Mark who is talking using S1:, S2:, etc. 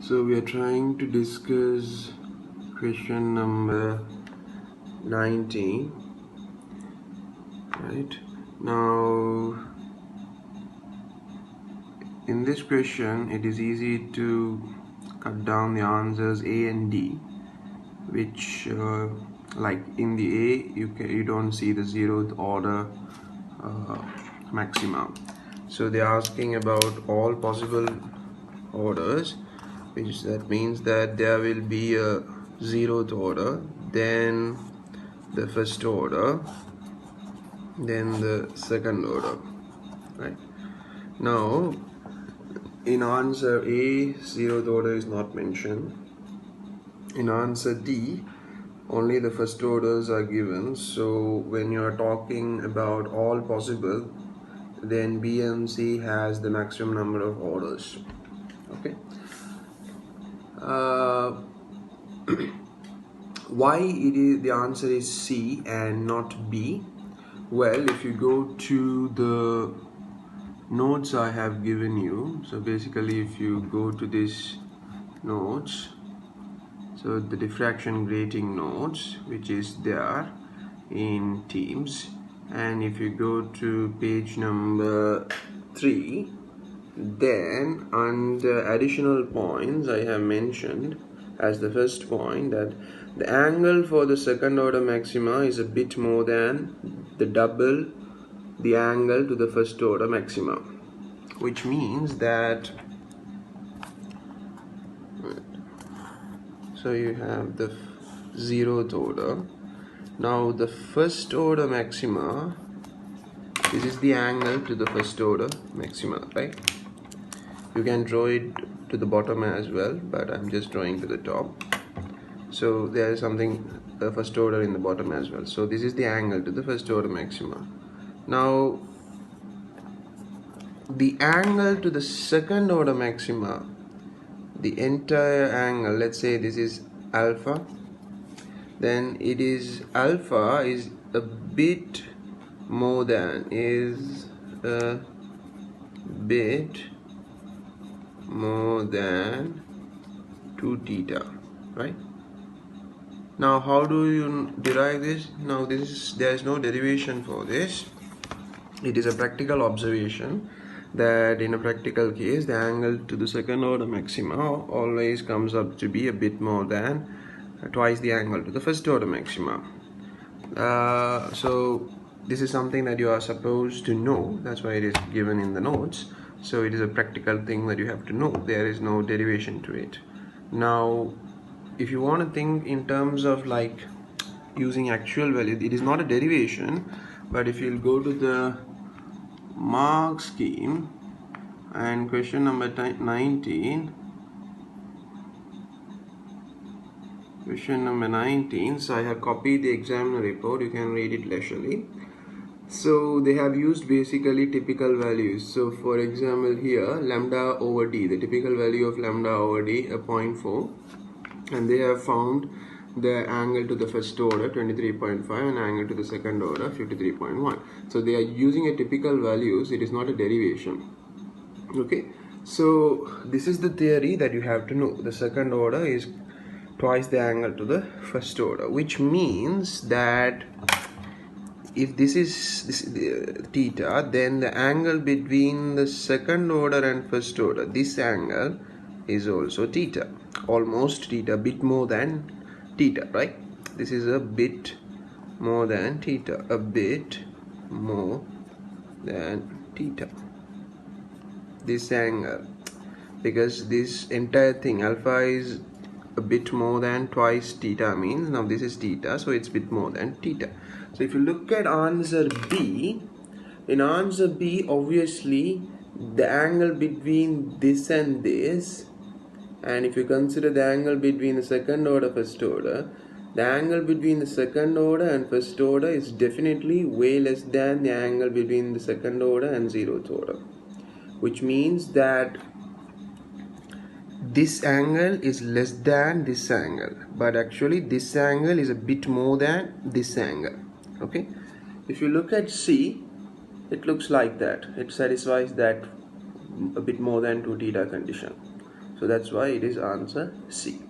S1: So we are trying to discuss question number 19. Right now, in this question, it is easy to cut down the answers A and D, which like in the A you don't see the zeroth order maxima. So they are asking about all possible orders, which that means that there will be a zeroth order, then the first order, then the second order. Right now, in answer A, zeroth order is not mentioned. In answer D, only the first orders are given. So when you are talking about all possible, then B and C has the maximum number of orders. Okay. Why the answer is C and not B? Well, if you go to the notes I have given you, so basically if you go to this notes, so the diffraction grating notes, which is there in Teams, and if you go to page number 3, then under additional points I have mentioned as the first point that the angle for the second order maxima is a bit more than the double the angle to the first order maxima, which means that so you have the zeroth order. Now the first order maxima, this is the angle to the first order maxima, right? You can draw it to the bottom as well, but I'm just drawing to the top. So there is something first order in the bottom as well. So this is the angle to the first order maxima. Now the angle to the second order maxima, the entire angle, let's say this is alpha, then it is alpha is a bit more than 2 theta, right? Now how do you derive this? Now there is no derivation for this. It is a practical observation that in a practical case the angle to the second order maxima always comes up to be a bit more than twice the angle to the first order maxima. So this is something that you are supposed to know, that's why it is given in the notes. So it is a practical thing that you have to know. There is no derivation to it. Now if you want to think in terms of like using actual value, it is not a derivation, but if you'll go to the mark scheme and question number 19, so I have copied the examiner report, you can read it leisurely. So they have used basically typical values. So for example here, lambda over d, the typical value of lambda over d, 0.4, and they have found the angle to the first order 23.5 and angle to the second order 53.1. so they are using a typical values, it is not a derivation. Okay, so this is the theory that you have to know. The second order is twice the angle to the first order, which means that if this is theta, then the angle between the second order and first order, this angle is also theta, almost theta, bit more than theta, right? This is a bit more than theta, a bit more than theta, this angle, because this entire thing alpha is a bit more than twice theta, means now this is theta, so it's bit more than theta. So if you look at answer B, in answer B obviously the angle between this and this, and if you consider the angle between the second order first order, the angle between the second order and first order is definitely way less than the angle between the second order and zeroth order, which means that this angle is less than this angle, but actually this angle is a bit more than this angle. Okay, if you look at C, it looks like that, it satisfies that a bit more than 2 theta condition. So that's why it is answer C.